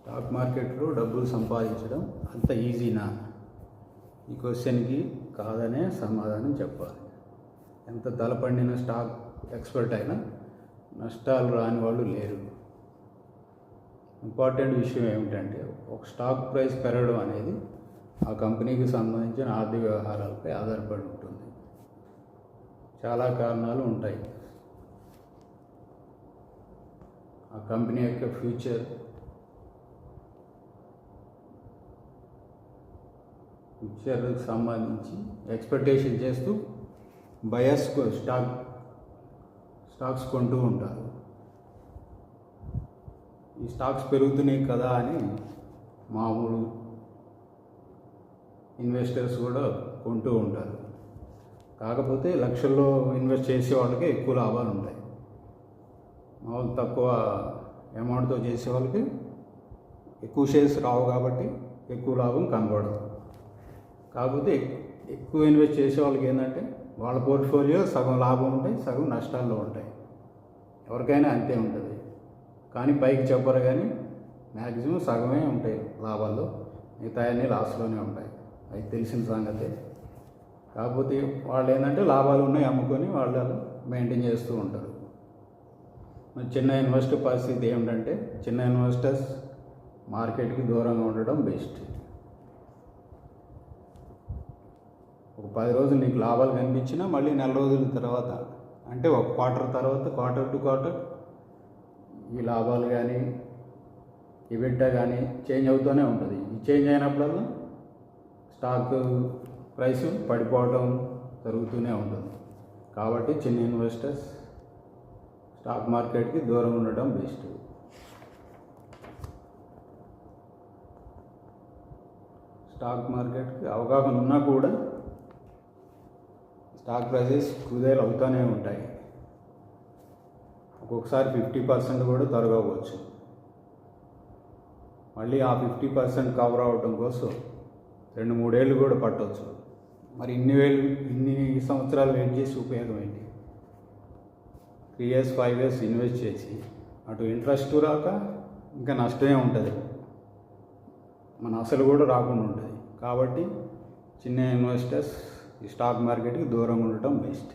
Stock మార్కెట్లో డబ్బులు సంపాదించడం అంత ఈజీనా? ఈ క్వశ్చన్కి కాదనే సమాధానం చెప్పాలి. ఎంత తలపండిన స్టాక్ ఎక్స్పర్ట్ అయినా నష్టాలు రాని వాళ్ళు లేరు. ఇంపార్టెంట్ విషయం ఏమిటంటే, ఒక స్టాక్ ప్రైస్ పెరగడం అనేది ఆ కంపెనీకి సంబంధించిన ఆర్థిక వ్యవహారాలపై ఆధారపడి ఉంటుంది. చాలా కారణాలు ఉంటాయి. ఆ కంపెనీ యొక్క ఫ్యూచర్కి సంబంధించి ఎక్స్పెక్టేషన్ చేస్తూ బయర్స్ స్టాక్స్ కొంటూ ఉంటారు. ఈ స్టాక్స్ పెరుగుతున్నాయి కదా అని మామూలు ఇన్వెస్టర్స్ కూడా కొంటూ ఉంటారు. కాకపోతే లక్షల్లో ఇన్వెస్ట్ చేసే వాళ్ళకి ఎక్కువ లాభాలు ఉంటాయి. మామూలు తక్కువ అమౌంట్తో చేసే వాళ్ళకి ఎక్కువ షేర్స్ రావు కాబట్టి ఎక్కువ లాభం కనబడదు. కాకపోతే ఎక్కువ ఇన్వెస్ట్ చేసే వాళ్ళకి ఏంటంటే, వాళ్ళ పోర్ట్ఫోలియో సగం లాభం ఉంటాయి, సగం నష్టాల్లో ఉంటాయి. ఎవరికైనా అంతే ఉంటుంది. కానీ పైకి చెప్పరు, కానీ మ్యాక్సిమం సగమే ఉంటాయి లాభాల్లో, మిగతా అన్నీ లాస్లోనే ఉంటాయి. అది తెలిసిన సంగతే. కాకపోతే వాళ్ళు ఏంటంటే లాభాలు ఉన్నాయి అమ్ముకొని వాళ్ళు మెయింటైన్ చేస్తూ ఉంటారు. మరి చిన్న ఇన్వెస్టర్ పరిస్థితి ఏమిటంటే, చిన్న ఇన్వెస్టర్స్ మార్కెట్కి దూరంగా ఉండడం బెస్ట్. ఒక 10 రోజులు నీకు లాభాలు కనిపించినా మళ్ళీ నెల రోజుల తర్వాత, అంటే ఒక క్వార్టర్ తర్వాత, క్వార్టర్ టు క్వార్టర్ ఈ లాభాలు కానీ ఈవెంట్ కానీ చేంజ్ అవుతూనే ఉంటుంది. ఈ చేంజ్ అయినప్పుడల్లా స్టాక్ ప్రైస్ పడిపోవడం జరుగుతూనే ఉంటుంది. కాబట్టి చిన్న ఇన్వెస్టర్స్ స్టాక్ మార్కెట్కి దూరం ఉండడం బెస్ట్. స్టాక్ మార్కెట్కి అవగాహన ఉన్నా కూడా స్టాక్ ప్రైజెస్ కుదేలు అవుతూనే ఉంటాయి. ఒక్కొక్కసారి 50% కూడా తరగవచ్చు. మళ్ళీ ఆ 50% కవర్ అవ్వడం కోసం 2-3 ఏళ్ళు కూడా పట్టవచ్చు. మరి ఇన్ని సంవత్సరాలు వెయిట్ చేసి ఉపయోగం ఏంటి? 3 years 5 years ఇన్వెస్ట్ చేసి అటు ఇంట్రెస్ట్ రాక ఇంకా నష్టమే ఉంటుంది, మన అసలు కూడా రాకుండా ఉంటుంది. కాబట్టి చిన్న ఇన్వెస్టర్స్ ఈ స్టాక్ మార్కెట్కి దూరంగా ఉండటం బెస్ట్.